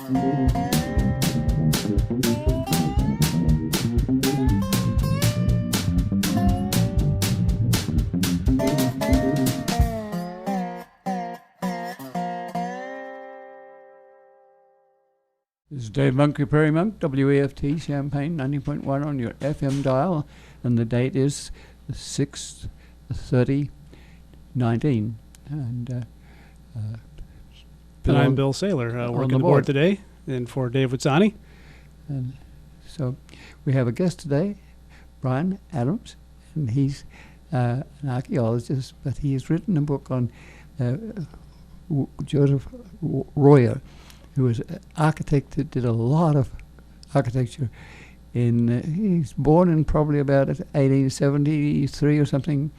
This is Dave Monk, your Prairie Monk, WAFT, Champaign, 90.1 on your FM dial, and the date is 6/30/19. And I'm Bill Saylor, working the board today, and for Dave Witzani. And so we have a guest today, Brian Adams, and he's an archaeologist, but he has written a book on Joseph Royer, who was an architect that did a lot of architecture. He's born in probably about 1873 or something,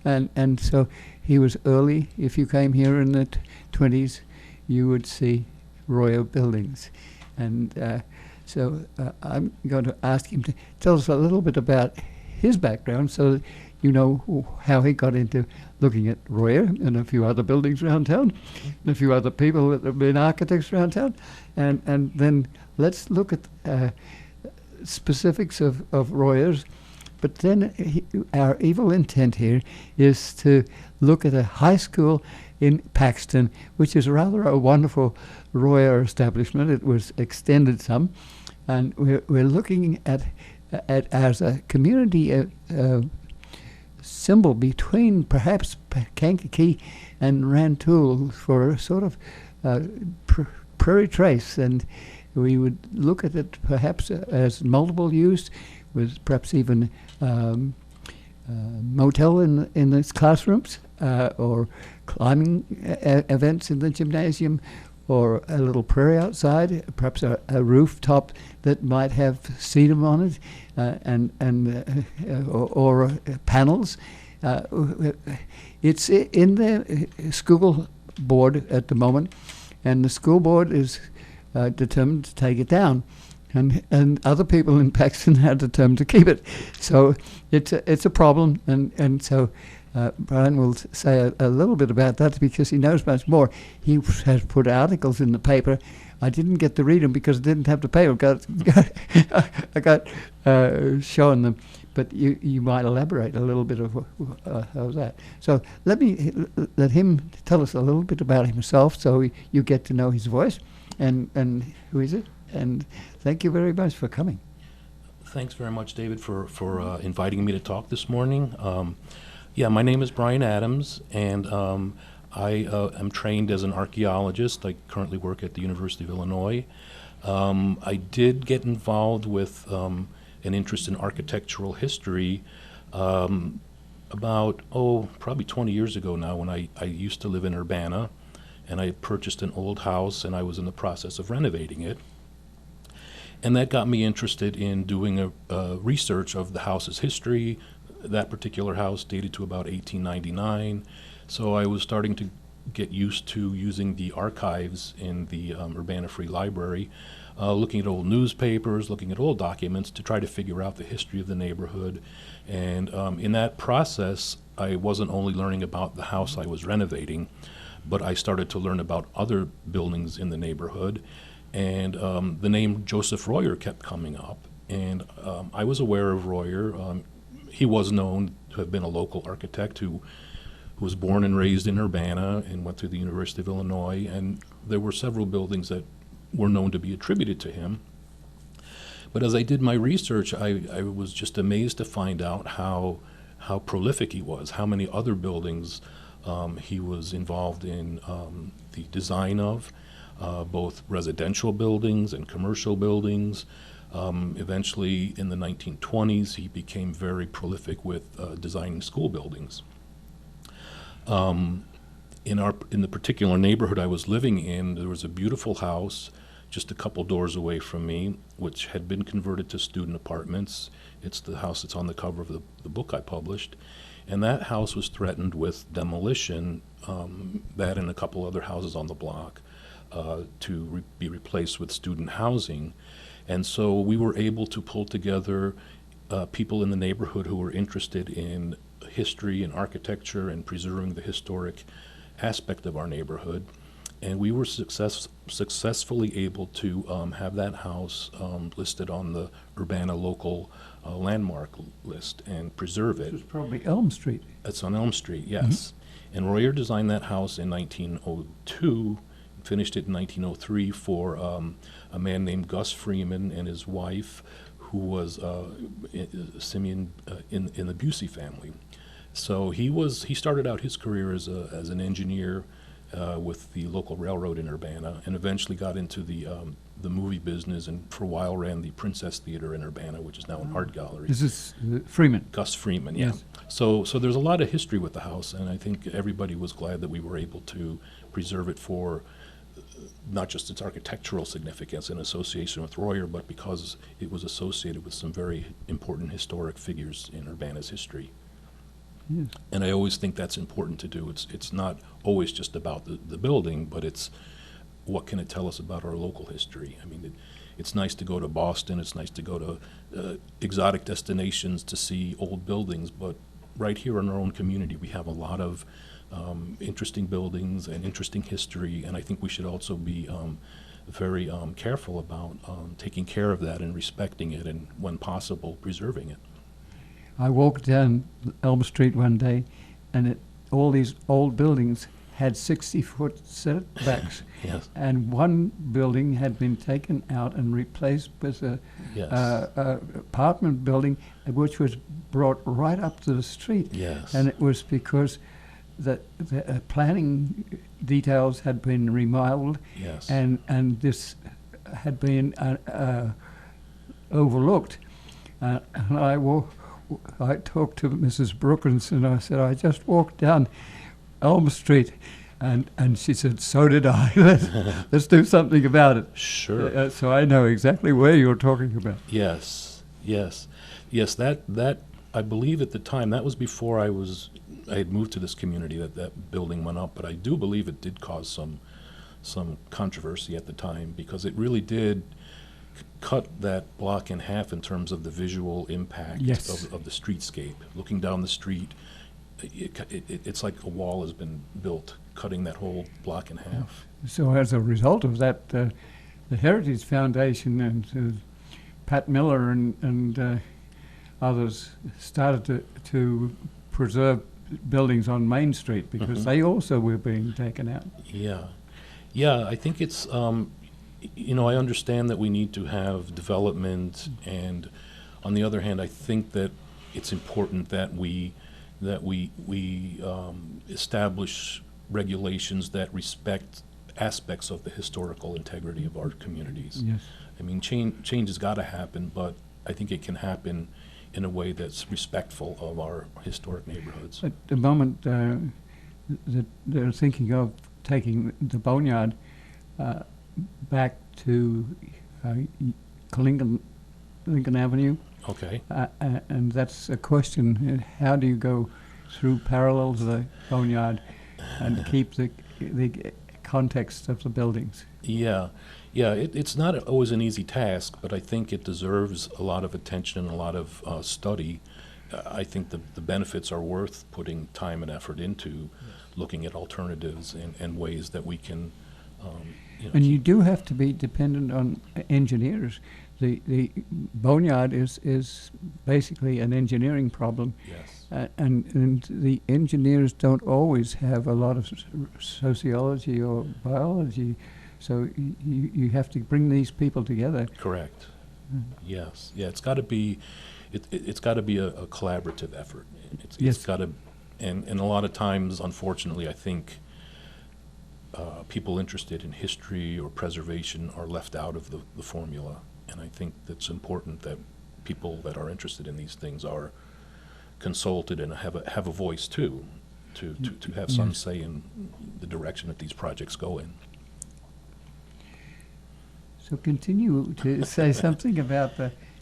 and so he was early. If you came here in the 20s, you would see Royer buildings, and so I'm going to ask him to tell us a little bit about his background, so that you know how he got into looking at Royer and a few other buildings around town, and a few other people that have been architects around town, and then let's look at specifics of Royer's. But then our evil intent here is to look at a high school in Paxton, which is rather a wonderful Royer establishment. It was extended some, and we're looking at as a community symbol between perhaps Kankakee and Rantoul for a sort of prairie trace, and we would look at it perhaps as multiple use, with perhaps even motel in its classrooms, or climbing events in the gymnasium, or a little prairie outside, perhaps a rooftop that might have sedum on it, or panels. It's in the school board at the moment, and the school board is determined to take it down, and other people in Paxton are determined to keep it. So it's a problem, and so Brian will say a little bit about that because he knows much more. He has put articles in the paper. I didn't get to read them because I didn't have the paper. I got shown them, but you might elaborate a little bit of how's that. So let him tell us a little bit about himself, so you get to know his voice and who is it. And thank you very much for coming. Thanks very much, David, for inviting me to talk this morning. My name is Brian Adams, and I am trained as an archaeologist. I currently work at the University of Illinois. I did get involved with an interest in architectural history about, probably 20 years ago now, when I used to live in Urbana, and I purchased an old house, and I was in the process of renovating it. And that got me interested in doing a research of the house's history. That particular house dated to about 1899. So I was starting to get used to using the archives in the Urbana Free Library, looking at old newspapers, looking at old documents to try to figure out the history of the neighborhood. And in that process, I wasn't only learning about the house I was renovating, but I started to learn about other buildings in the neighborhood. And the name Joseph Royer kept coming up. And I was aware of Royer. He was known to have been a local architect who was born and raised in Urbana and went through the University of Illinois. And there were several buildings that were known to be attributed to him. But as I did my research, I was just amazed to find out how prolific he was, how many other buildings he was involved in the design of, both residential buildings and commercial buildings. Eventually, in the 1920s, he became very prolific with designing school buildings. In the particular neighborhood I was living in, there was a beautiful house just a couple doors away from me, which had been converted to student apartments. It's the house that's on the cover of the book I published. And that house was threatened with demolition, that and a couple other houses on the block, to be replaced with student housing. And so we were able to pull together people in the neighborhood who were interested in history and architecture and preserving the historic aspect of our neighborhood. And we were successfully able to have that house listed on the Urbana local landmark list and preserve This it. was probably Elm Street. It's on Elm Street, yes. And Royer designed that house in 1902, finished it in 1903 for a man named Gus Freeman and his wife, who was Simeon in the Busey family. So he started out his career as an engineer with the local railroad in Urbana, and eventually got into the movie business, and for a while ran the Princess Theater in Urbana, which is now an art gallery. This is Freeman. Gus Freeman, yeah. Yes. So there's a lot of history with the house, and I think everybody was glad that we were able to preserve it for not just its architectural significance in association with Royer, but because it was associated with some very important historic figures in Urbana's history. Yes. And I always think that's important to do. It's not always just about the building, but it's what can it tell us about our local history. I mean, it's nice to go to Boston, it's nice to go to exotic destinations to see old buildings, but right here in our own community we have a lot of interesting buildings and interesting history, and I think we should also be very careful about taking care of that and respecting it, and when possible preserving it. I walked down Elm Street one day, and all these old buildings had 60-foot setbacks. Yes. And one building had been taken out and replaced with a Yes. apartment building, which was brought right up to the street. Yes. And it was because the planning details had been remodeled, Yes. and this had been overlooked. And I talked to Mrs. Brookins, and I said, I just walked down Elm Street, and she said, so did I. Let's do something about it. Sure. So I know exactly where you're talking about. Yes, yes, yes. That I believe at the time, that was before I had moved to this community that building went up. But I do believe it did cause some controversy at the time, because it really did cut that block in half in terms of the visual impact. Yes. of the streetscape. Looking down the street, it's like a wall has been built, cutting that whole block in half. So as a result of that, the Heritage Foundation and Pat Miller and others started to preserve buildings on Main Street, because they also were being taken out. Yeah. Yeah, I think it's, I understand that we need to have development, and on the other hand, I think that it's important that we establish regulations that respect aspects of the historical integrity of our communities. Yes. I mean, change has got to happen, but I think it can happen in a way that's respectful of our historic neighborhoods. At the moment, they're thinking of taking the boneyard back to Lincoln Avenue, Okay. and that's a question: how do you go through parallel to the boneyard and keep the context of the buildings? Yeah, it's not always an easy task, but I think it deserves a lot of attention and a lot of study. I think the benefits are worth putting time and effort into, looking at alternatives and ways that we can. And you do have to be dependent on engineers. The boneyard is basically an engineering problem. Yes. And the engineers don't always have a lot of sociology or biology, so you have to bring these people together. Correct. Yes. Yeah. It's got to be. It's got to be a collaborative effort. It's got to, and a lot of times, unfortunately, I think people interested in history or preservation are left out of the formula. And I think that's important that people that are interested in these things are consulted and have a voice too, to have some say in the direction that these projects go in. So continue to say something about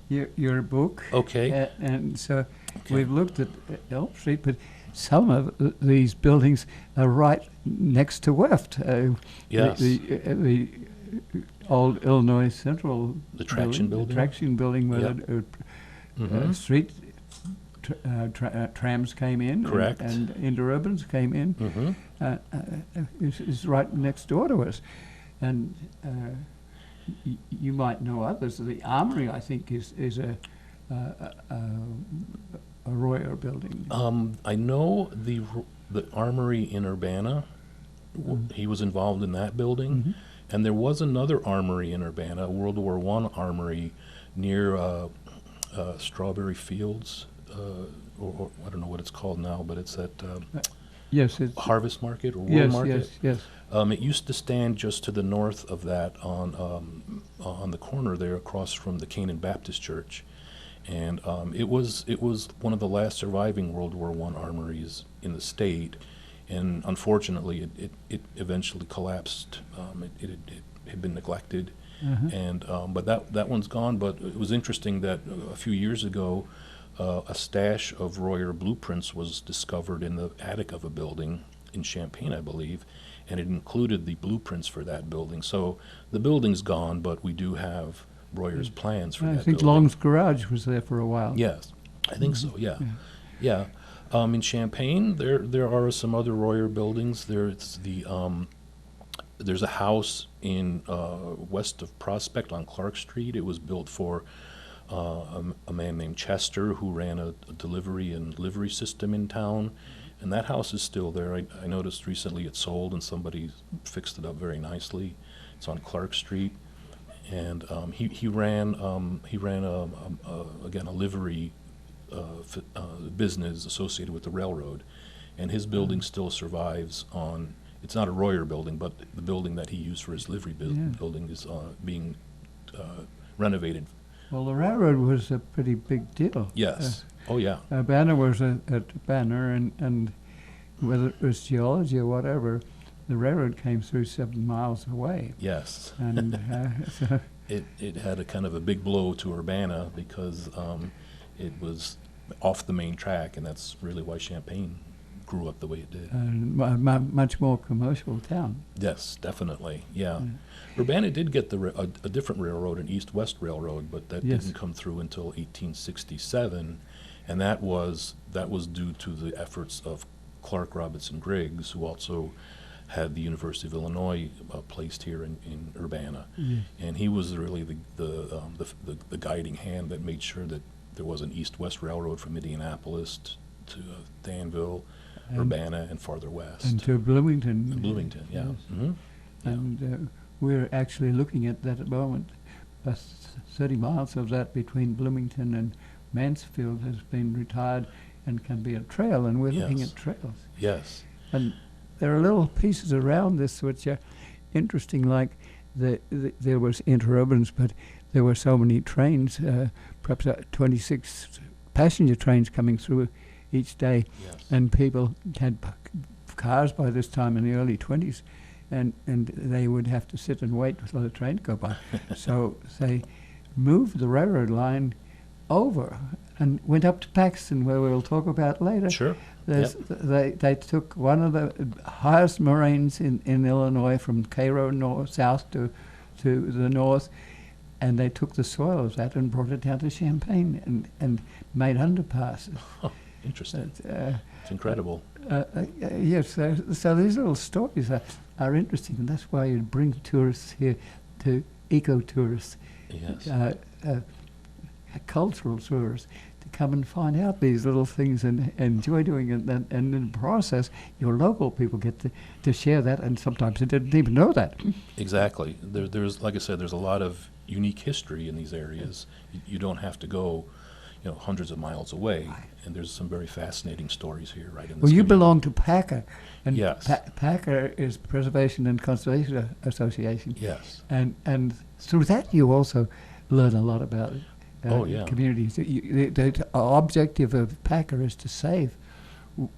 your book. Okay. And so we've looked at Elm Street, but some of these buildings are right next to Weft. Yes. The old Illinois Central. The Traction Building. The Traction Building, where Yep. street trams came in. Correct. And interurbans came in. Mm-hmm. Is right next door to us. And you might know others. The Armory, I think, is a Royer building. I know the Armory in Urbana. He was involved in that building. Mm-hmm. And there was another armory in Urbana, a World War I armory near Strawberry Fields, or I don't know what it's called now, but it's at Yes, it's Harvest Market or World yes, Market. yes. It used to stand just to the north of that on the corner there across from the Canaan Baptist Church. And it was one of the last surviving World War I armories in the state. And unfortunately, it eventually collapsed. It had been neglected, and but that one's gone. But it was interesting that a few years ago, a stash of Royer blueprints was discovered in the attic of a building in Champaign, I believe, and it included the blueprints for that building. So the building's gone, but we do have Royer's plans for that I think building. Long's Garage was there for a while. Yes, I think so. Yeah. In Champaign, there are some other Royer buildings. There's a house in west of Prospect on Clark Street. It was built for a man named Chester, who ran a delivery and livery system in town, and that house is still there. I noticed recently it sold, and somebody fixed it up very nicely. It's on Clark Street, and he ran again a livery business associated with the railroad, and his building still survives on. It's not a Royer building, but the building that he used for his livery building is being renovated. Well, the railroad was a pretty big deal. Yes. Oh yeah. Banner was at Banner, and whether it was geology or whatever, the railroad came through 7 miles away. Yes. And so it had a kind of a big blow to Urbana because it was off the main track, and that's really why Champaign grew up the way it did. much more commercial town. Yes, definitely. Yeah. Urbana did get a different railroad, an east-west railroad, but that Yes. didn't come through until 1867, and that was due to the efforts of Clark Robinson Griggs, who also had the University of Illinois placed here in Urbana, and he was really the guiding hand that made sure that there was an east-west railroad from Indianapolis to Danville, Urbana, and farther west. And to Bloomington. And Bloomington, yeah. Yes. Mm-hmm. Yeah. And we're actually looking at that at the moment. 30 miles of that between Bloomington and Mansfield has been retired and can be a trail, and we're looking Yes. at trails. Yes. And there are little pieces around this which are interesting, like there was interurbans, but there were so many trains, perhaps 26 passenger trains coming through each day, Yes. and people had cars by this time in the early 20s, and they would have to sit and wait for the train to go by. So they moved the railroad line over and went up to Paxton, where we'll talk about later. Sure. They took one of the highest moraines in Illinois from Cairo south to the north, and they took the soil of that and brought it down to Champaign and made underpasses. Oh, interesting. It's incredible. Yes, so these little stories are interesting, and that's why you bring tourists here, to eco-tourists, Yes. Cultural tourists, to come and find out these little things and enjoy doing it. And in the process, your local people get to share that, and sometimes they didn't even know that. Exactly. There's, like I said, there's a lot of unique history in these areas. You don't have to go, hundreds of miles away, and there's some very fascinating stories here, right in this Well, you community. belong to PACA, and Yes. PACA is Preservation and Conservation Association. Yes. And through that, you also learn a lot about Oh, yeah. communities. The objective of PACA is to save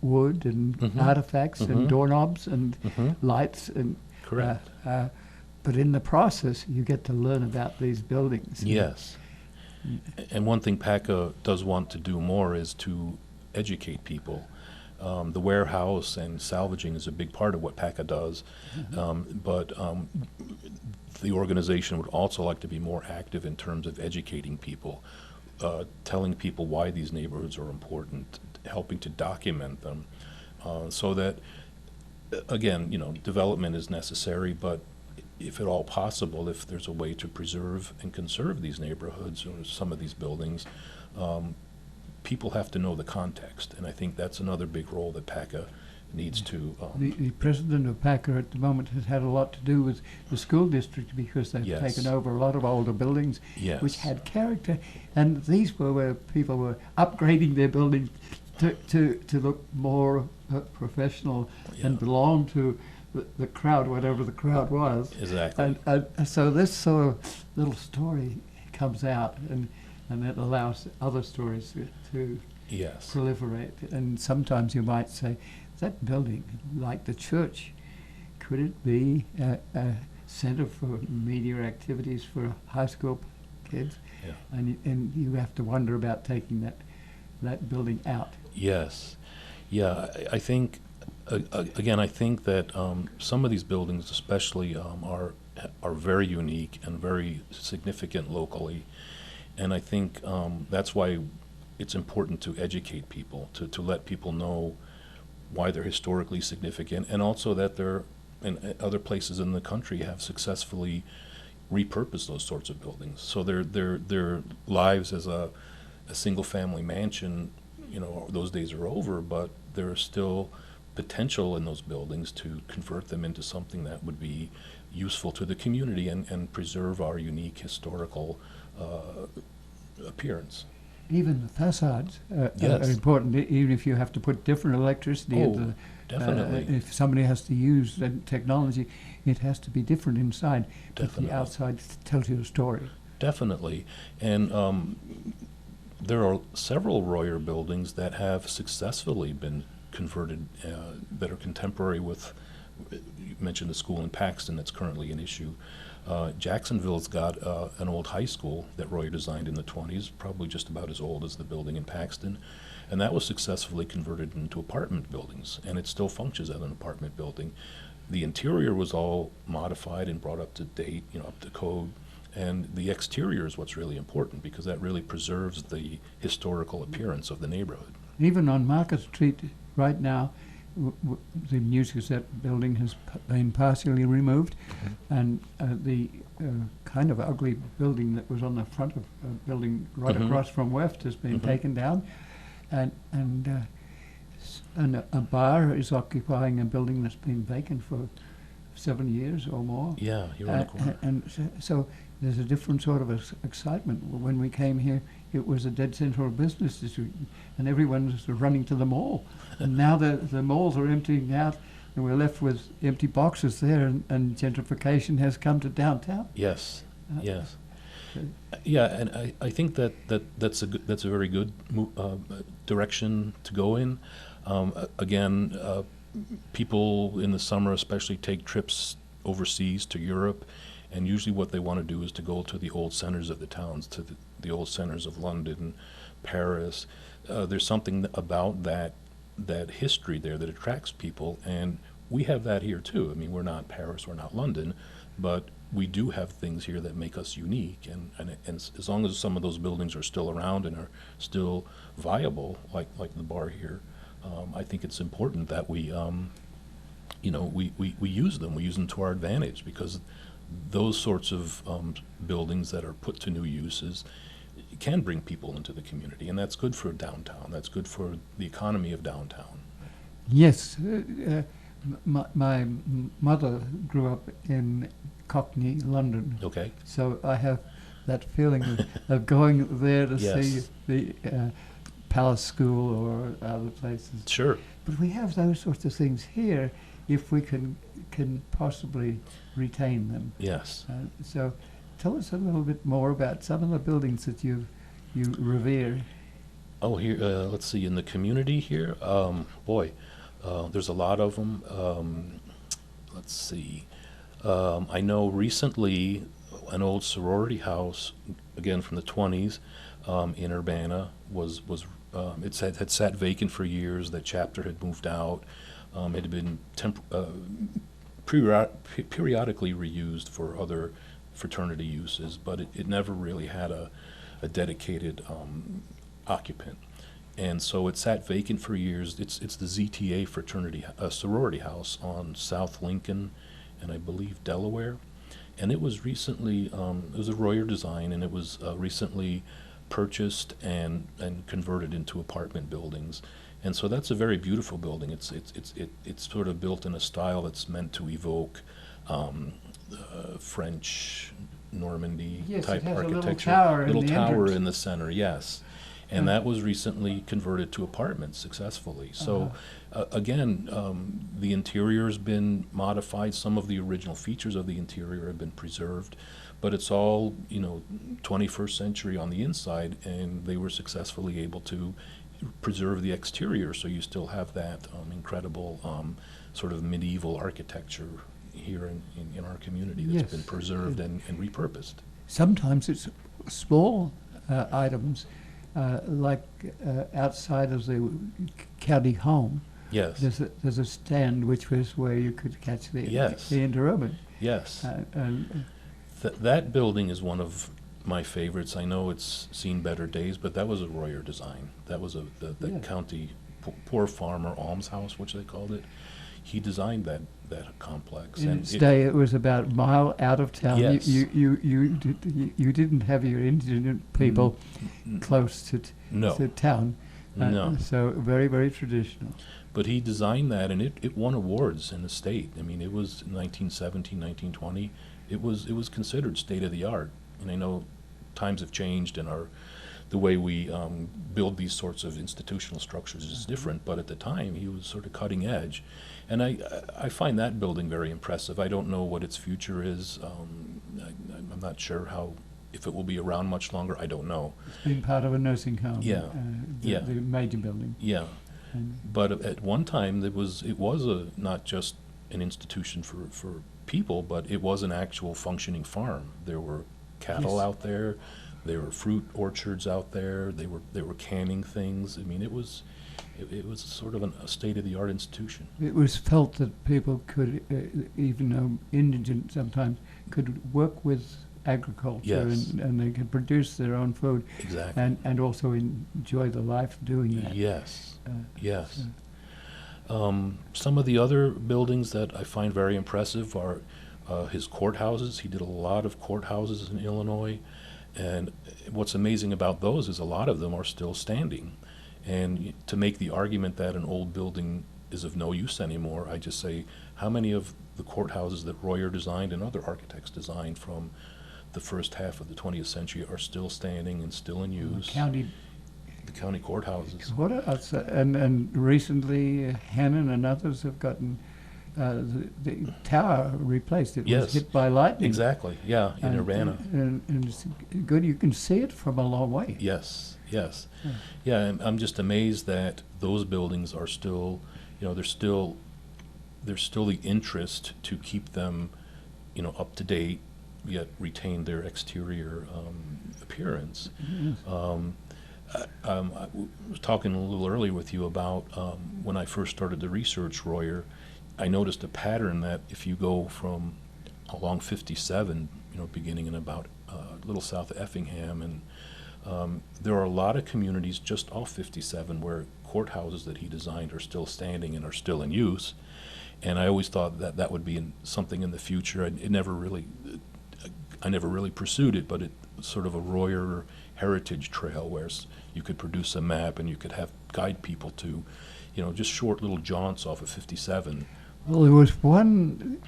wood and artifacts and doorknobs and lights and Correct. but in the process, you get to learn about these buildings. Yes. And one thing PACA does want to do more is to educate people. The warehouse and salvaging is a big part of what PACA does, but the organization would also like to be more active in terms of educating people. telling people why these neighborhoods are important, helping to document them, so that, again, development is necessary, but if at all possible, if there's a way to preserve and conserve these neighborhoods or some of these buildings, people have to know the context, and I think that's another big role that PACA needs to. The president of PACA at the moment has had a lot to do with the school district, because they've Yes. taken over a lot of older buildings Yes. which had character, and these were where people were upgrading their buildings to look more professional and belong to the crowd, whatever the crowd was. Exactly. And so this sort of little story comes out, and it allows other stories to Yes. proliferate. And sometimes you might say, that building, like the church, could it be a center for media activities for high school kids? Yeah. And you have to wonder about taking that building out. Yes. Yeah, I think, again, I think that some of these buildings especially are very unique and very significant locally. And I think that's why it's important to educate people, to let people know why they're historically significant, and also that they're in other places in the country have successfully repurposed those sorts of buildings. So their lives as a single family mansion, those days are over, but there is still potential in those buildings to convert them into something that would be useful to the community and preserve our unique historical appearance. Even the facades Yes. are important, even if you have to put different electricity into Definitely. if somebody has to use technology, it has to be different inside. Definitely. But the outside tells you a story. Definitely. And there are several Royer buildings that have successfully been converted, that are contemporary with, you mentioned the school in Paxton that's currently an issue. Jacksonville's got an old high school that Royer designed in the 20s, probably just about as old as the building in Paxton, and that was successfully converted into apartment buildings, and it still functions as an apartment building. The interior was all modified and brought up to date, up to code, and the exterior is what's really important, because that really preserves the historical appearance of the neighborhood. Even on Market Street right now, the News Gazette building has been partially removed, and the kind of ugly building that was on the front of a building right across from Weft has been taken down, and a bar is occupying a building that's been vacant for 7 years or more. Yeah, you're on the corner. And so there's a different sort of excitement. When we came here, it was a dead central business district, and everyone was running to the mall. And now the malls are emptying out, and we're left with empty boxes there, and gentrification has come to downtown. Yes, yes. Yeah, and I think that's a very good direction to go in. Again, people in the summer especially take trips overseas to Europe, and usually what they want to do is to go to the old centers of the towns, to the old centers of London, Paris. There's something about that history there that attracts people, and we have that here too. I mean, we're not Paris, we're not London, but we do have things here that make us unique, and as long as some of those buildings are still around and are still viable, like the bar here, I think it's important that we use them. We use them to our advantage, because those sorts of buildings that are put to new uses can bring people into the community, and that's good for downtown. That's good for the economy of downtown. Yes. My mother grew up in Cockney, London. Okay. So I have that feeling of going there to Yes. see the Palace School or other places. Sure. But we have those sorts of things here if we can possibly retain them. Yes. So tell us a little bit more about some of the buildings that you revere. Oh, here, let's see, in the community here, there's a lot of them. Let's see. I know recently an old sorority house, again from the 20s, in Urbana, had sat vacant for years. That chapter had moved out. It had been periodically reused for other fraternity uses, but it never really had a a dedicated occupant. And so it sat vacant for years. It's the ZTA sorority house on South Lincoln and I believe Delaware. And it was recently, it was a Royer design, and it was recently purchased and converted into apartment buildings. And so that's a very beautiful building. It's sort of built in a style that's meant to evoke French Normandy Yes, type it has architecture. a little tower in the tower entrance. in the center, yes. And that was recently converted to apartments successfully. So again, the interior has been modified. Some of the original features of the interior have been preserved, but it's all 21st century on the inside, and they were successfully able to preserve the exterior. So you still have that incredible sort of medieval architecture here in our community that's Yes. been preserved and repurposed. Sometimes it's small items, like outside of the county home. Yes. There's a stand which was where you could catch the Yes. the interurban. Yes. And That building is one of my favorites. I know it's seen better days, but that was a Royer design. That was the Yeah. county poor farmer almshouse, which they called it. He designed that complex. in And its day, it was about a mile out of town. Yes. You didn't have your indigent people close to No. to town. No. So very, very traditional. But he designed that, and it won awards in the state. I mean, it was 1917, 1920. It was considered state of the art. And I know times have changed, and the way we build these sorts of institutional structures is different. But at the time, he was sort of cutting edge, and I find that building very impressive. I don't know what its future is. I'm not sure if it will be around much longer. I don't know. It's been part of a nursing home. Yeah. Yeah. The major building. Yeah. And But at one time, it was not just an institution for people, but it was an actual functioning farm. There were cattle Yes. out there, there were fruit orchards out there. They were canning things. I mean, it was sort of a state-of-the-art institution. it was felt that people could, even though indigent sometimes, could work with agriculture. Yes. and they could produce their own food Exactly. and also enjoy the life doing that. Yes. Uh, Yes. Some of the other buildings that I find very impressive are his courthouses. He did a lot of courthouses in Illinois, and what's amazing about those is a lot of them are still standing. And to make the argument that an old building is of no use anymore, I just say, how many of the courthouses that Royer designed and other architects designed from the first half of the 20th century are still standing and still in use? The county courthouses. And recently, Hannon and others have gotten the tower replaced. It Yes. was hit by lightning. Exactly, yeah, in And- Urbana. And it's good. You can see it from a long way. Yes, yes. Yeah. Yeah, and I'm just amazed that those buildings are still, there's still the interest to keep them, up to date, yet retain their exterior appearance. I was talking a little earlier with you about when I first started to research Royer, I noticed a pattern that if you go from along 57, beginning in about a little south of Effingham, and there are a lot of communities just off 57 where courthouses that he designed are still standing and are still in use. And I always thought that would be something in the future. I never really pursued it, but it's sort of a Royer heritage trail where you could produce a map and you could have guide people to, just short little jaunts off of 57. Well, there was one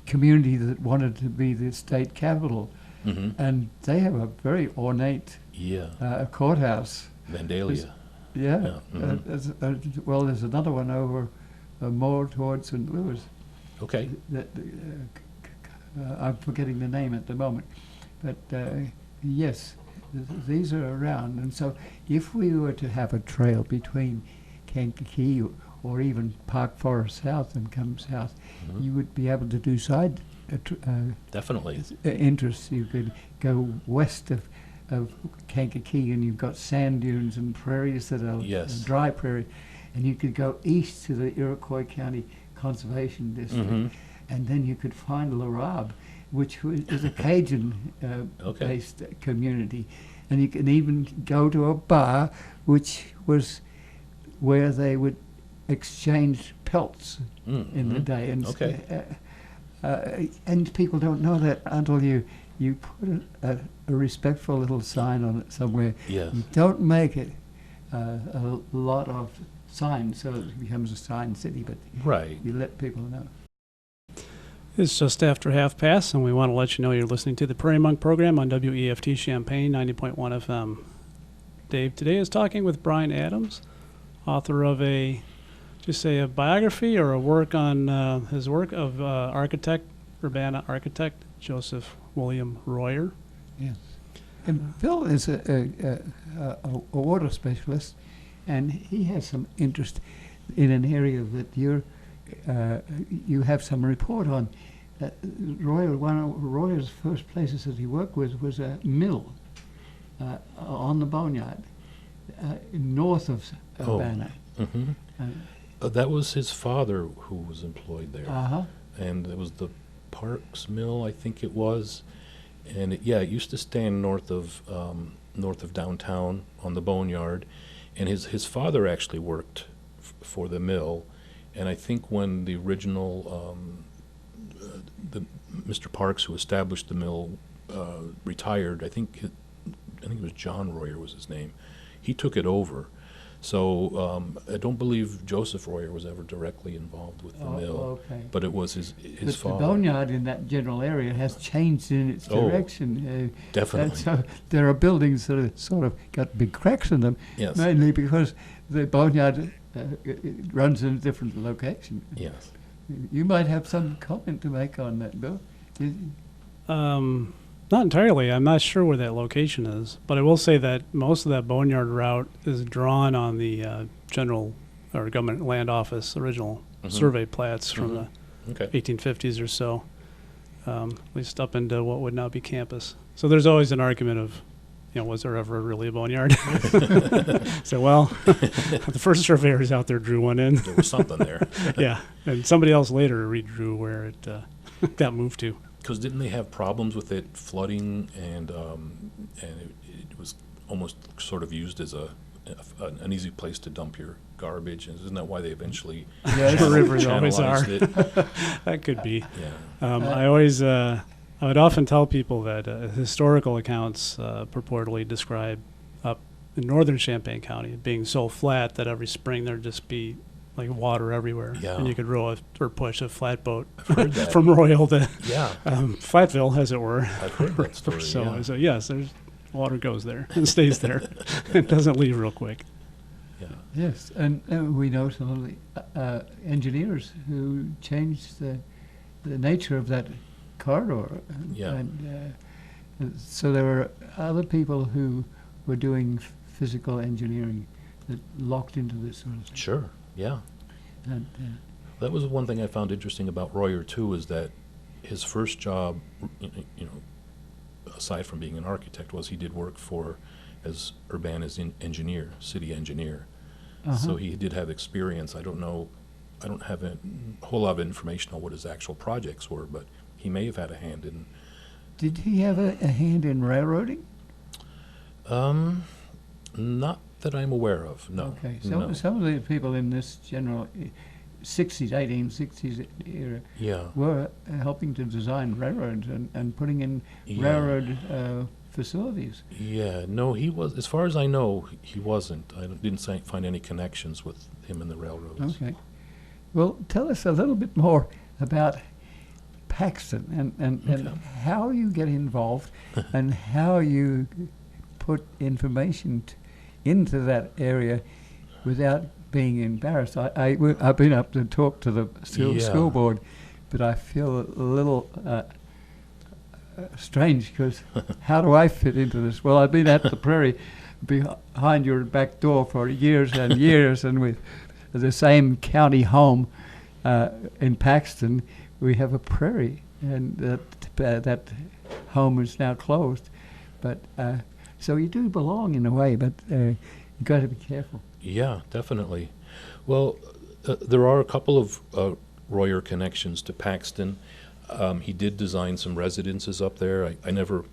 community that wanted to be the state capital, Mm-hmm. and they have a very ornate Yeah, courthouse. Vandalia. Yeah. Yeah, mhm. Well, there's another one over more towards St. Louis. Okay. That I'm forgetting the name at the moment, but yes, these are around. And so, if we were to have a trail between Kankakee or even Park Forest South and come south, Mhm. you would be able to do side Definitely. interests. You could go west of Kankakee, and you've got sand dunes and prairies that are Yes. dry prairie, and you could go east to the Iroquois County Conservation District, Mhm. and then you could find Larab, which is a Cajun Okay. based community. And you can even go to a bar, which was where they would exchange pelts in the day. And Okay. and people don't know that until you put a respectful little sign on it somewhere. Yes. You don't make it a lot of signs so it becomes a sign city, but Right. you let people know. It's just after 1:30, and we want to let you know you're listening to the Prairie Monk program on WEFT Champaign 90.1 FM. Dave today is talking with Brian Adams, author of a biography or a work on his work of Urbana architect Joseph William Royer. Yes. And Bill is a water specialist, and he has some interest in an area that you have some report on. Royer, one of Royer's first places that he worked with was a mill on the boneyard north of Urbana. That was his father who was employed there. Uh-huh. And it was the Parks Mill, I think it was. And it used to stand north of downtown on the boneyard. And his father actually worked for the mill. And I think when the original the Mr. Parks, who established the mill, retired, I think it was John Royer was his name. He took it over. So I don't believe Joseph Royer was ever directly involved with the mill, Okay. but it was his But father. the boneyard in that general area has changed in its direction. Definitely. So there are buildings that have sort of got big cracks in them, Yes. mainly because the boneyard it runs in a different location. Yes. You might have some comment to make on that, Bill. Not entirely. I'm not sure where that location is, but I will say that most of that boneyard route is drawn on the general or government land office original survey plats from the 1850s or so, at least up into what would now be campus. So there's always an argument of, was there ever really a boneyard? So, well, the first surveyors out there drew one in. There was something there. Yeah, and somebody else later redrew where it got moved to. Because didn't they have problems with it flooding, and it was almost sort of used as an easy place to dump your garbage? And isn't that why they eventually The rivers always are. channelized it? That could be. Yeah. I would often tell people that historical accounts purportedly describe up in northern Champaign County being so flat that every spring there'd just be like water everywhere, Yeah. and you could row or push a flatboat I've heard that. from Royal to Yeah, Flatville, as it were. I've heard that story. So yes, there's water goes there and stays there. It doesn't leave real quick. Yeah. Yes, and we know some of the engineers who changed the nature of that corridor. Yeah. And so there were other people who were doing physical engineering that locked into this sort of thing. Sure. Yeah. And, That was one thing I found interesting about Royer too, is that his first job, aside from being an architect, was he did work as Urbana's engineer, city engineer. So he did have experience. I don't have a whole lot of information on what his actual projects were, but he may have had a hand in. did he have a hand in railroading? Not that I'm aware of. No. Okay, so No. some of the people in this general 60s, 1860s era Yeah. were helping to design railroads and putting in Yeah. railroad facilities. Yeah. No, he was. As far as I know, he wasn't. I didn't find any connections with him in the railroads. Okay. Well, tell us a little bit more about Paxton and Okay. how you get involved and how you put information into that area without being embarrassed. I've been up to talk to the Yeah. school board, but I feel a little strange because how do I fit into this? Well, I've been at the Prairie behind your back door for years and years, and with the same county home in Paxton, we have a Prairie, and that home is now closed. But so you do belong in a way, but you got to be careful. Yeah, definitely. Well, there are a couple of Royer connections to Paxton. He did design some residences up there. I never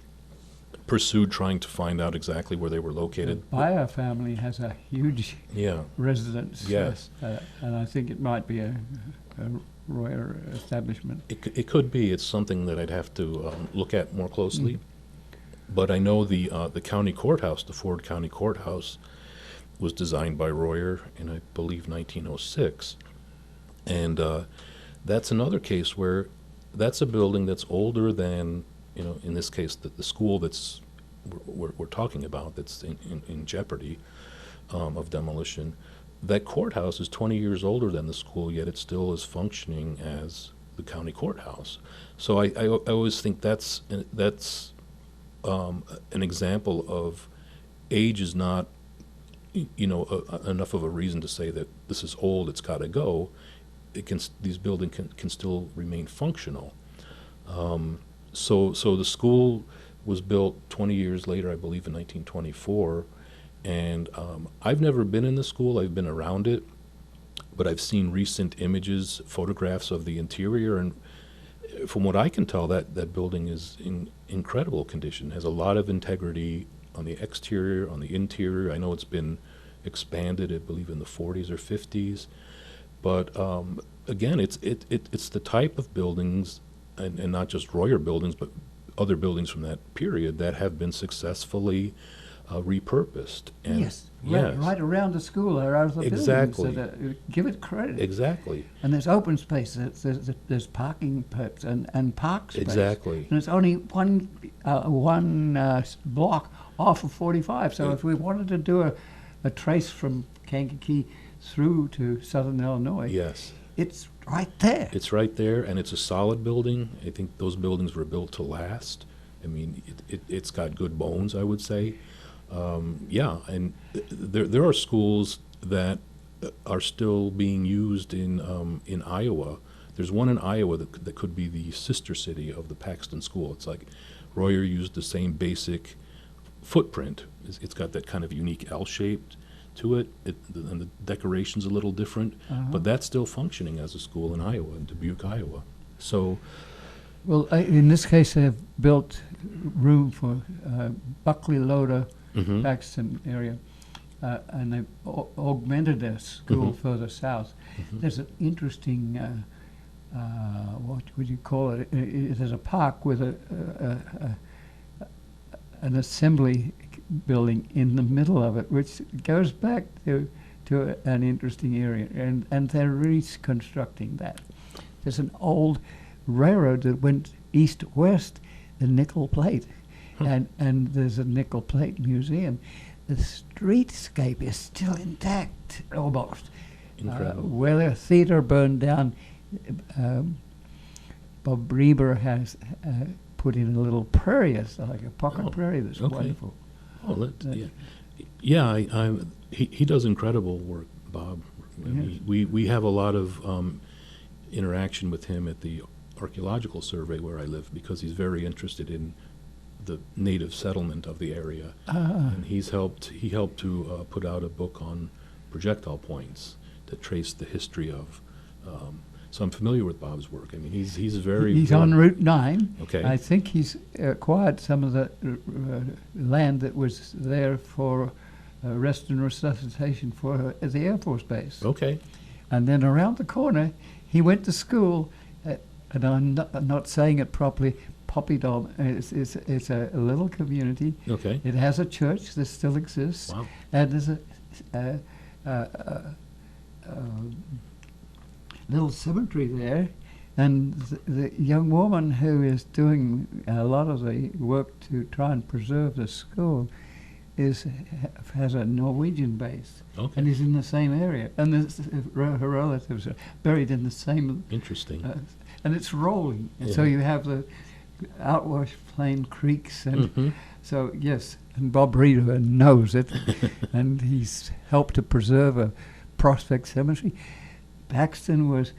pursued trying to find out exactly where they were The located. Bayer family has a huge Yeah, residence. Yes. And I think it might be a Royer establishment. it could be. It's something that I'd have to look at more closely. But I know the county courthouse, the Ford County Courthouse, was designed by Royer in, I believe, 1906. And that's another case where that's a building that's older than, in this case, the school that's we're talking about that's in jeopardy of demolition. That courthouse is 20 years older than the school, yet it still is functioning as the county courthouse. So I always think that's an example of age is not, enough of a reason to say that this is old, it's got to go. These buildings can still remain functional. So the school was built 20 years later, I believe in 1924, and I've never been in the school. I've been around it, but I've seen recent images, photographs of the interior, and from what I can tell, that building is in incredible condition, has a lot of integrity on the exterior, on the interior. I know it's been expanded, I believe, in the 40s or 50s. But again, it's the type of buildings, and not just Royer buildings, but other buildings from that period that have been successfully repurposed. And Yes, right around the school there are the Exactly. buildings that give it credit. Exactly. And there's open space, there's parking perks and park space. Exactly. And it's only one block off of 45. So if we wanted to do a trace from Kankakee through to southern Illinois, Yes. it's right there. It's right there, and it's a solid building. I think those buildings were built to last. I mean, it's got good bones, I would say. Yeah, and there are schools that are still being used in Iowa. There's one in Iowa that could be the sister city of the Paxton School. It's like Royer used the same basic footprint. It's got that kind of unique L-shaped to it, and the decoration's a little different, but that's still functioning as a school in Iowa, in Dubuque, Iowa. So, Well, in this case, they have built room for Buckley, Loader, Paxton area, and they've augmented their school further south. There's an interesting, what would you call it? There's a park with an assembly building in the middle of it, which goes back to an interesting area, and they're reconstructing that. There's an old railroad that went east-west, the nickel plate, and there's a nickel plate museum. The streetscape is still intact, almost. incredible. Where the theater burned down, Bob Reber has put in a little prairie, it's like a pocket prairie that's okay. wonderful. Oh, yeah. He does incredible work, Bob. I mean, we have a lot of interaction with him at the archaeological survey where I live, because he's very interested in the native settlement of the area, and he helped to put out a book on projectile points that trace the history of. So I'm familiar with Bob's work. I mean, he's very. He's on Route 9. Okay. I think he's acquired some of the land that was there for rest and resuscitation for the Air Force Base. Okay. And then around the corner, he went to school, and I'm not saying it properly, Poppydom. It's a little community. Okay. It has a church that still exists. Wow. And there's a little cemetery there, and the young woman who is doing a lot of the work to try and preserve the school has a Norwegian base, Okay. and is in the same area, and her relatives are buried in the same. Interesting. And it's rolling, and so Yeah. you have the outwash plain creeks, and so yes, and Bob Reeder knows it, and he's helped to preserve a Prospect cemetery. Paxton was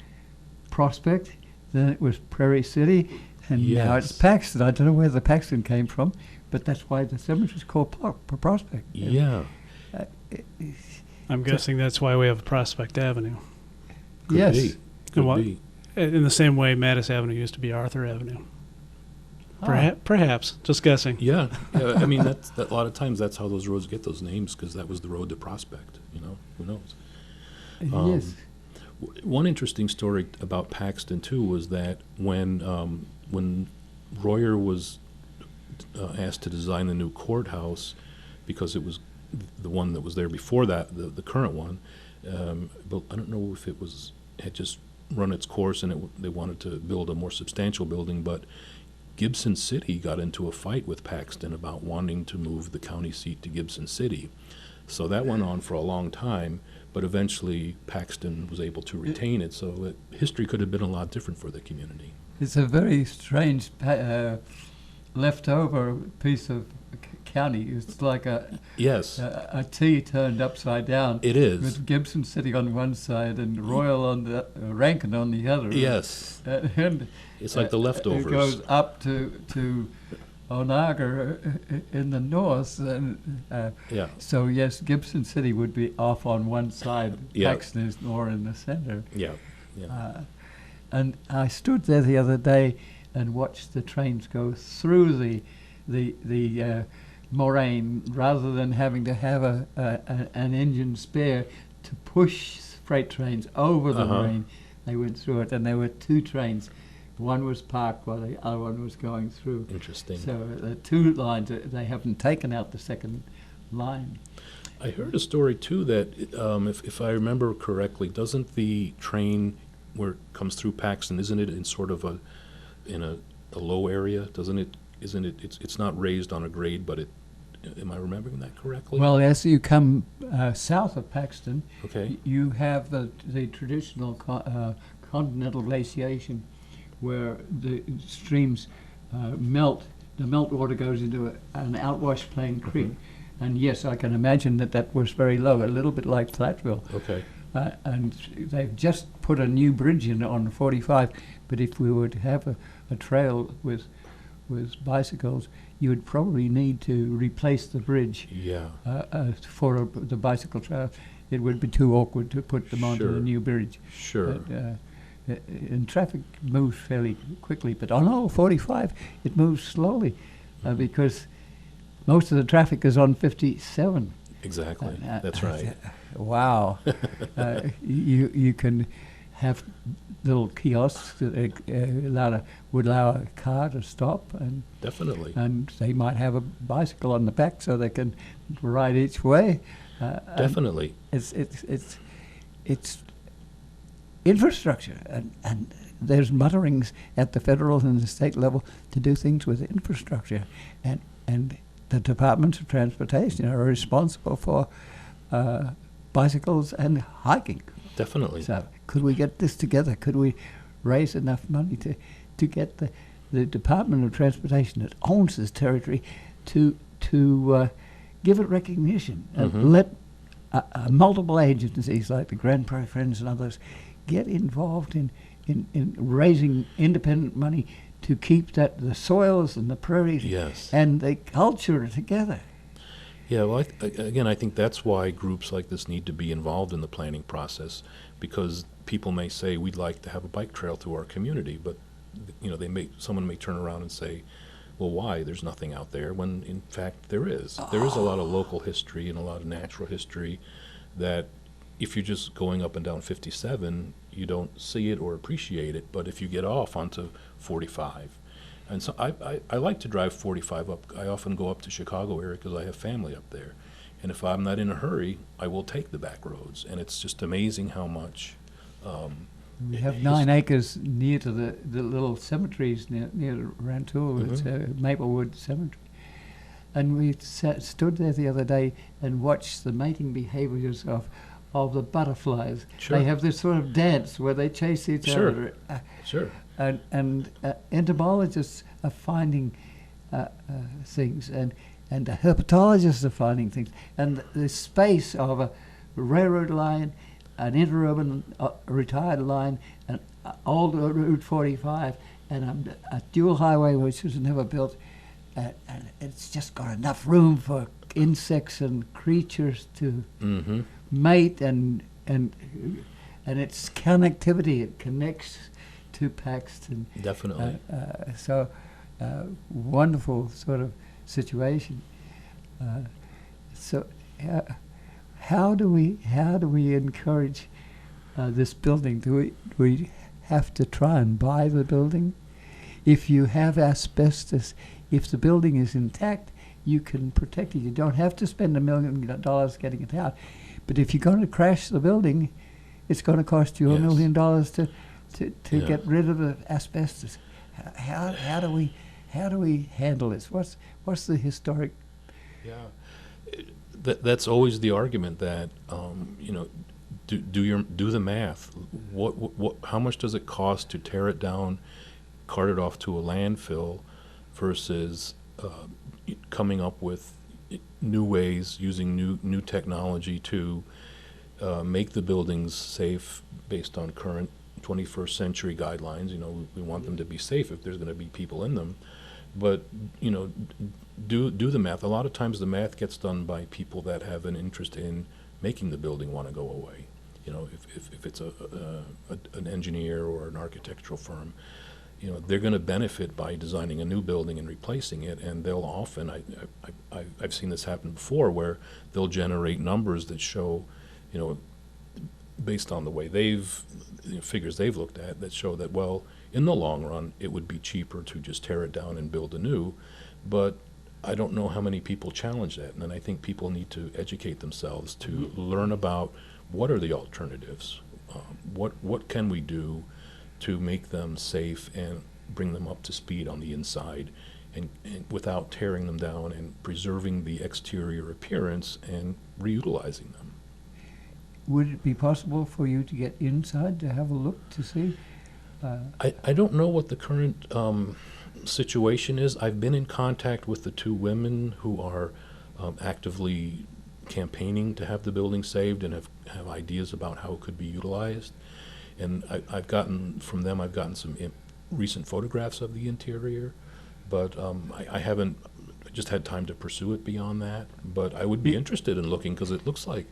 Prospect, then it was Prairie City, and now it's Yes. Paxton. I don't know where the Paxton came from, but that's why the cemetery is called Prospect. Yeah. I'm guessing that's why we have Prospect Avenue. Could Yes. be. Could what? be. in the same way Mattis Avenue used to be Arthur Avenue. Ah. Perhaps, just guessing. Yeah, I mean, a lot of times that's how those roads get those names, because that was the road to Prospect, who knows? Yes. One interesting story about Paxton, too, was that when Royer was asked to design the new courthouse, because it was the one that was there before that, the current one, but I don't know if it had just run its course and they wanted to build a more substantial building, but Gibson City got into a fight with Paxton about wanting to move the county seat to Gibson City. So that went on for a long time, but eventually Paxton was able to retain it, so history could have been a lot different for the community. It's a very strange leftover piece of county. It's like Yes, a T turned upside down. it is. With Gibson sitting on one side and Royal on the Rankin on the other. Yes, And it's like the leftovers. It goes up to Onaga in the north, and Yeah, so yes, Gibson City would be off on one side. Yeah. Paxton is more in the center. yeah. And I stood there the other day and watched the trains go through the moraine, rather than having to have an engine spare to push freight trains over the moraine. They went through it, and there were two trains. One was parked while the other one was going through. Interesting. So the two lines, they haven't taken out the second line. I heard a story too that, if I remember correctly, doesn't the train where it comes through Paxton, isn't it in sort of a low area? Doesn't it? Isn't it? It's not raised on a grade, but it. Am I remembering that correctly? Well, as you come south of Paxton, Okay. you have the traditional continental glaciation, where the streams melt. The meltwater goes into an outwash plain creek. And yes, I can imagine that was very low, a little bit like Flatville. Okay. And they've just put a new bridge in on 45, but if we were to have a trail with bicycles, you would probably need to replace the bridge Yeah. for the bicycle trail. It would be too awkward to put them onto Sure. the new bridge. Sure. And traffic moves fairly quickly, but on 45 it moves slowly because most of the traffic is on 57. Exactly. That's right. Wow. You can have little kiosks that would allow a car to stop, and Definitely. they might have a bicycle on the back so they can ride each way. Definitely. It's infrastructure, and there's mutterings at the federal and the state level to do things with infrastructure, and the departments of transportation are responsible for bicycles and hiking. Definitely. So could we get this together? Could we raise enough money to get the Department of Transportation that owns this territory to give it recognition and let multiple agencies like the Grand Prairie Friends and others get involved in raising independent money to keep the soils and the prairies Yes. and the culture together. Yeah, well, I think that's why groups like this need to be involved in the planning process, because people may say we'd like to have a bike trail through our community, but someone may turn around and say, well, why? There's nothing out there, when in fact there is. There is a lot of local history and a lot of natural history that if you're just going up and down 57, you don't see it or appreciate it, but if you get off onto 45, and so I like to drive 45 up. I often go up to Chicago area because I have family up there. And if I'm not in a hurry, I will take the back roads. And it's just amazing how much. We have 9 acres near to the little cemeteries near Rantoul. It's a Maplewood Cemetery. And we stood there the other day and watched the mating behaviors of the butterflies. Sure. They have this sort of dance where they chase each Sure. other. Sure. And entomologists are finding things, and the herpetologists are finding things. And the space of a railroad line, an interurban retired line, an old Route 45, and a dual highway which was never built. And it's just got enough room for insects and creatures to mate, and its connectivity, it connects to Paxton. Definitely. So wonderful sort of situation. So how do we encourage this building? Do we have to try and buy the building? If you have asbestos, if the building is intact, you can protect it. You don't have to spend $1 million getting it out. But if you're going to crash the building, it's going to cost you $1 million to get rid of the asbestos. How do we handle this? What's the historic? Yeah, that's always the argument that do the math. What how much does it cost to tear it down, cart it off to a landfill, versus coming up with new ways, using new technology to make the buildings safe based on current 21st century guidelines. We want them to be safe if there's going to be people in them, but do the math. A lot of times the math gets done by people that have an interest in making the building want to go away. If it's an engineer or an architectural firm, they're going to benefit by designing a new building and replacing it, and they'll often, I've seen this happen before, where they'll generate numbers that show, based on the way figures they've looked at, that show that, well, in the long run, it would be cheaper to just tear it down and build anew. But I don't know how many people challenge that, and I think people need to educate themselves to learn about what are the alternatives, what can we do to make them safe and bring them up to speed on the inside, and without tearing them down, and preserving the exterior appearance and reutilizing them. Would it be possible for you to get inside to have a look to see? I don't know what the current situation is. I've been in contact with the two women who are actively campaigning to have the building saved and have ideas about how it could be utilized. And I've gotten some recent photographs of the interior, but I haven't just had time to pursue it beyond that. But I would be interested in looking, because it looks like,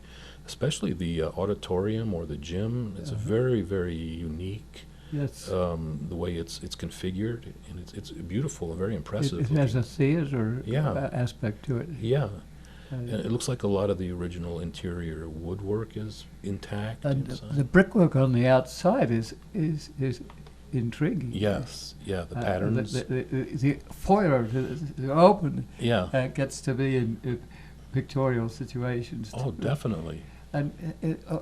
especially the auditorium or the gym, it's a very, very unique. Yes. The way it's configured, and it's beautiful and very impressive. It has a theater Yeah. aspect to it. Yeah. And it looks like a lot of the original interior woodwork is intact. And inside. the brickwork on the outside is intriguing. Yes, yeah, the patterns. The foyer, the open, Yeah. gets to be in pictorial situations. Oh, definitely. And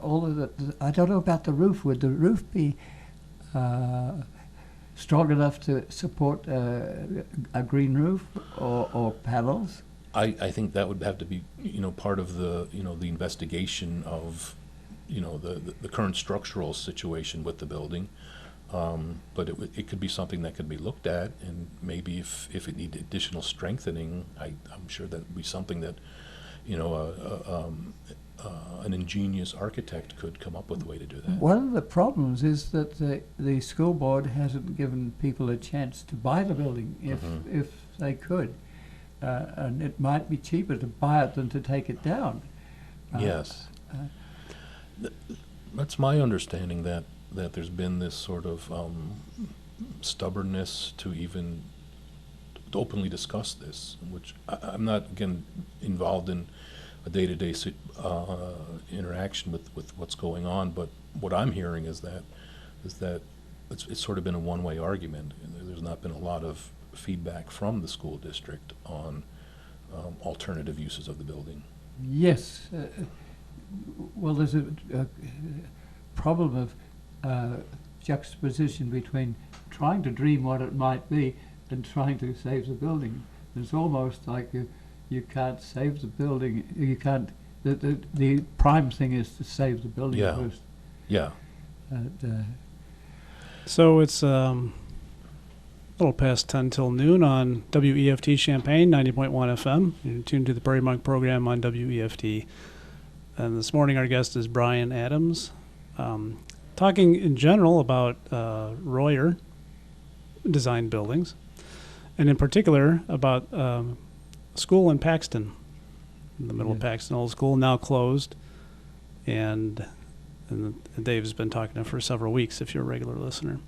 all of I don't know about the roof. Would the roof be strong enough to support a green roof or panels? I think that would have to be, part of the, the investigation of, the current structural situation with the building. But it could be something that could be looked at, and maybe if it needed additional strengthening, I'm sure that would be something that, an ingenious architect could come up with a way to do that. One of the problems is that the school board hasn't given people a chance to buy the building if they could. And it might be cheaper to buy it than to take it down. Yes. That's my understanding, that there's been this sort of stubbornness to even openly discuss this, which I'm not, again, involved in a day-to-day interaction with what's going on, but what I'm hearing is that it's sort of been a one-way argument. There's not been a lot of feedback from the school district on alternative uses of the building. Yes. Well, there's a problem of juxtaposition between trying to dream what it might be and trying to save the building. It's almost like you can't save the building. You can't. The prime thing is to save the building first. Yeah. So it's a little past 10 till noon on WEFT Champaign, 90.1 FM. You're tuned to the Prairie Monk program on WEFT. And this morning our guest is Brian Adams, talking in general about Royer design buildings, and in particular about school in Paxton, in the middle of Paxton Old School, now closed. And Dave's been talking to him for several weeks, if you're a regular listener.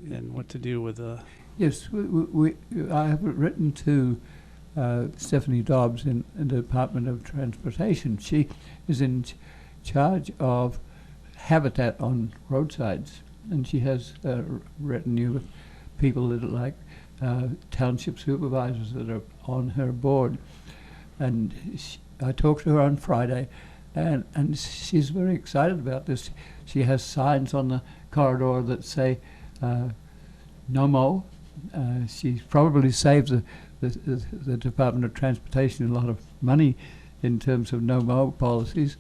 and what to do with the. Yes, I have written to Stephanie Dobbs in the Department of Transportation. She is in charge of habitat on roadsides, and she has retinue with people that are like township supervisors that are on her board. And I talked to her on Friday, and she's very excited about this. She has signs on the corridor that say no mow. She probably saves the Department of Transportation a lot of money in terms of no mow policies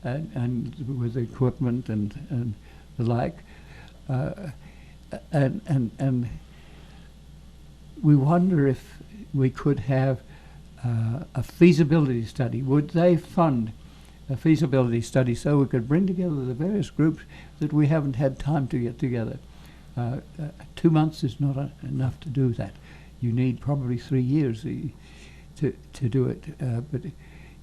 and with equipment and the like. And we wonder if we could have a feasibility study. Would they fund a feasibility study so we could bring together the various groups that we haven't had time to get together? 2 months is not enough to do that. You need probably 3 years to do it. But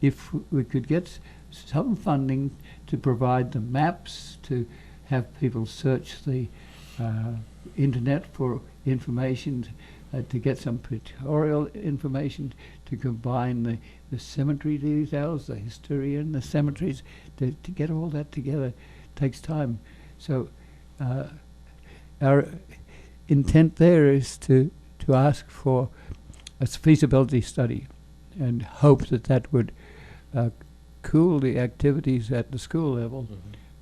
if we could get some funding to provide the maps, to have people search the internet for information, to get some pictorial information, to combine the cemetery details, the history and the cemeteries, to get all that together takes time. So our intent there is to ask for a feasibility study and hope that would cool the activities at the school level,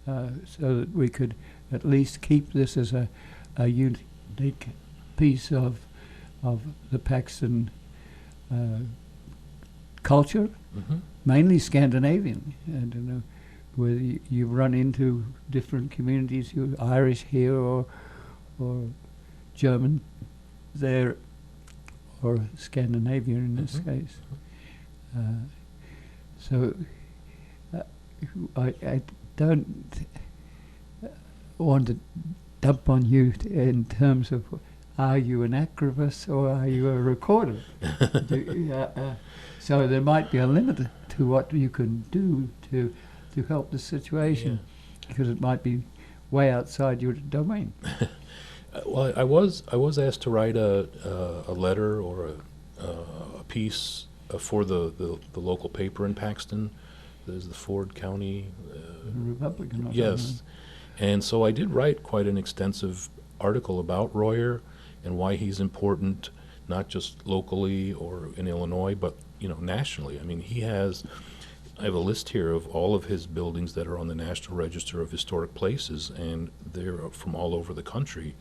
so that we could at least keep this as a unique piece of the Paxton culture, mainly Scandinavian. I don't know whether you run into different communities, you're Irish here or German there, or Scandinavian in this case. So I don't want to dump on you in terms of are you an activist or are you a recorder? So there might be a limit to what you can do to help the situation, because it might be way outside your domain. Well, I was asked to write a letter or a piece for the local paper in Paxton. There's the Ford County Republican. Yes, and so I did write quite an extensive article about Royer and why he's important, not just locally or in Illinois, but nationally. I mean, I have a list here of all of his buildings that are on the National Register of Historic Places, and they're from all over the country.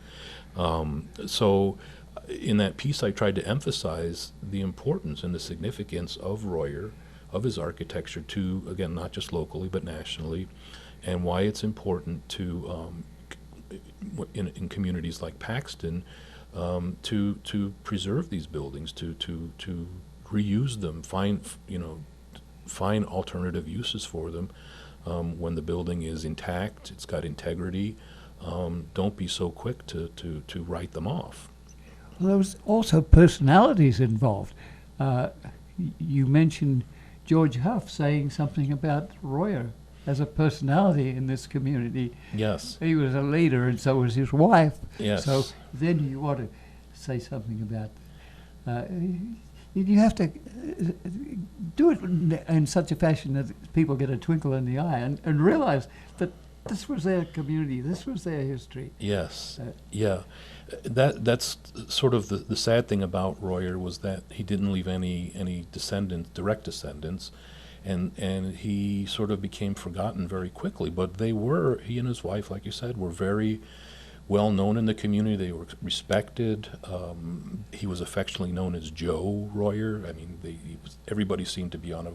So in that piece, I tried to emphasize the importance and the significance of Royer, of his architecture to, again, not just locally, but nationally, and why it's important to, in communities like Paxton, to preserve these buildings, to reuse them, find alternative uses for them. When the building is intact, it's got integrity. Don't be so quick to write them off. Well, there was also personalities involved. You mentioned George Huff saying something about Royer as a personality in this community. Yes. He was a leader, and so was his wife. Yes. So then you want to say something about you have to do it in such a fashion that people get a twinkle in the eye and realize that this was their community, this was their history. Yes. Yeah. That's sort of the sad thing about Royer, was that he didn't leave any descendants, direct descendants, and he sort of became forgotten very quickly. But he and his wife, like you said, were very well known in the community. They were respected. He was affectionately known as Joe Royer. I mean, everybody seemed to be on a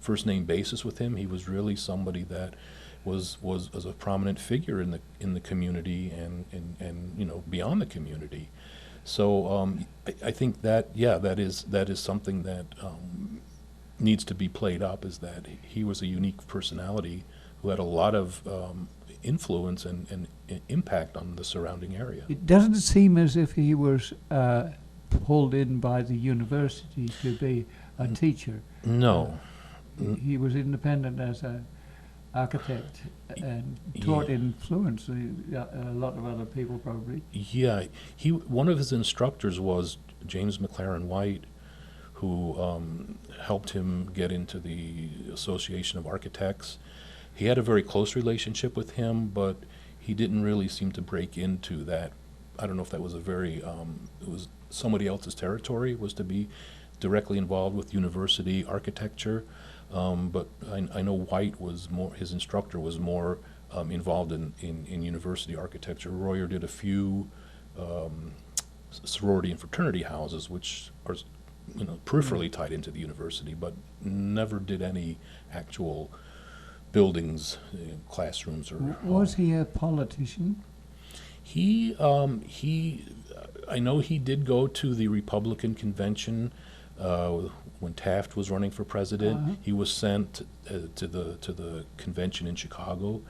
first name basis with him. He was really somebody that was a prominent figure in the community and beyond the community. So I think that is something that needs to be played up, is that he was a unique personality who had a lot of influence and impact on the surrounding area. It doesn't seem as if he was pulled in by the university to be a teacher. No. He was independent as architect and taught Yeah. in Fluence, a lot of other people probably. Yeah, one of his instructors was James McLaren White, who helped him get into the Association of Architects. He had a very close relationship with him, but he didn't really seem to break into that. I don't know if that was it was somebody else's territory, was to be directly involved with university architecture. But I know White was more, his instructor was more involved in university architecture. Royer did a few sorority and fraternity houses, which are peripherally tied into the university, but never did any actual buildings, classrooms, or Was he a politician? he I know he did go to the Republican convention when Taft was running for president. Uh-huh. He was sent to the convention in Chicago,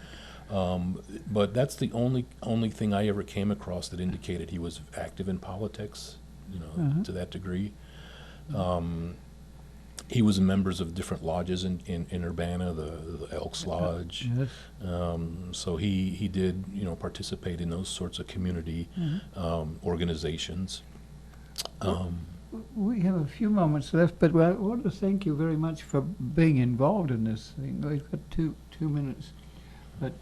but that's the only thing I ever came across that indicated he was active in politics, Uh-huh. to that degree. He was members of different lodges in Urbana, the Elks Lodge. Yes. So he did, participate in those sorts of community organizations. We have a few moments left, but I want to thank you very much for being involved in this thing. We've got two minutes, but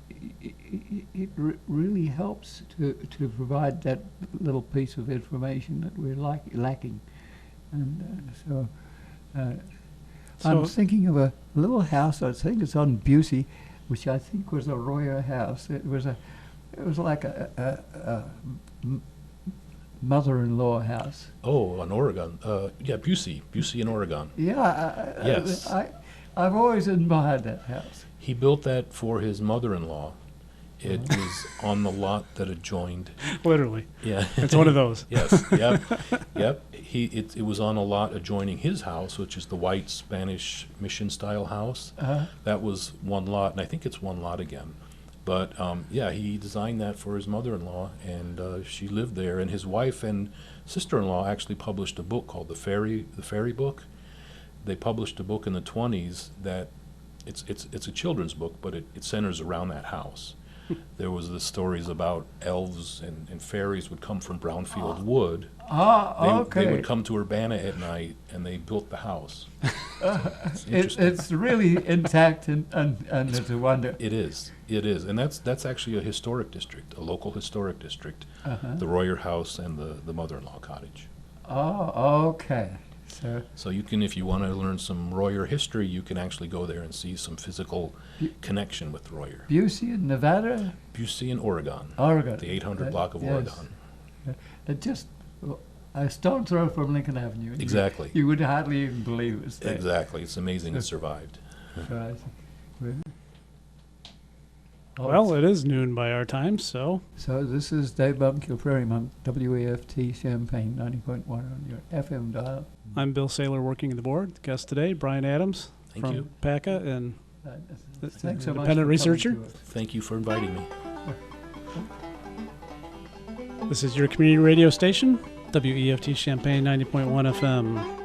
it really helps to provide that little piece of information that we're lacking. And I'm thinking of a little house. I think it's on Busey, which I think was a Royer house. It was like a mother-in-law house. Oh, in Oregon. Yeah, Busey in Oregon. Yeah. Yes. I've always admired that house. He built that for his mother-in-law. It was on the lot that adjoined. Literally. Yeah. It's one of those. Yes. Yep. Yep. It was on a lot adjoining his house, which is the white Spanish mission-style house. Uh-huh. That was one lot, and I think it's one lot again. But yeah, he designed that for his mother-in-law, and she lived there. And his wife and sister-in-law actually published a book called the Fairy Book. They published a book in the 1920s that it's a children's book, but it centers around that house. There was the stories about elves and fairies would come from Brownfield Wood. Okay. They would come to Urbana at night, and they built the house. It's really intact, and it's a wonder. It is, and that's actually a historic district, a local historic district, Uh-huh. the Royer House and the mother-in-law cottage. Oh, okay. So you can, if you want to learn some Royer history, you can actually go there and see some physical connection with Royer. Busey in Nevada? Busey in Oregon, Oregon. the 800 block of Yes. Oregon. It just a stone throw from Lincoln Avenue. Exactly. You would hardly even believe it was there. Exactly. It's amazing it survived. So I think Well, it is noon by our time, so So this is Dave Bumkill, Prairie Monk, WAFT Champaign 90.1 on your FM dial. I'm Bill Saylor working the board. The guest today, Brian Adams Thank from you. PACA and Thanks so much. independent for researcher. coming to us. Thank you for inviting me. This is your community radio station, WEFT Champaign 90.1 FM.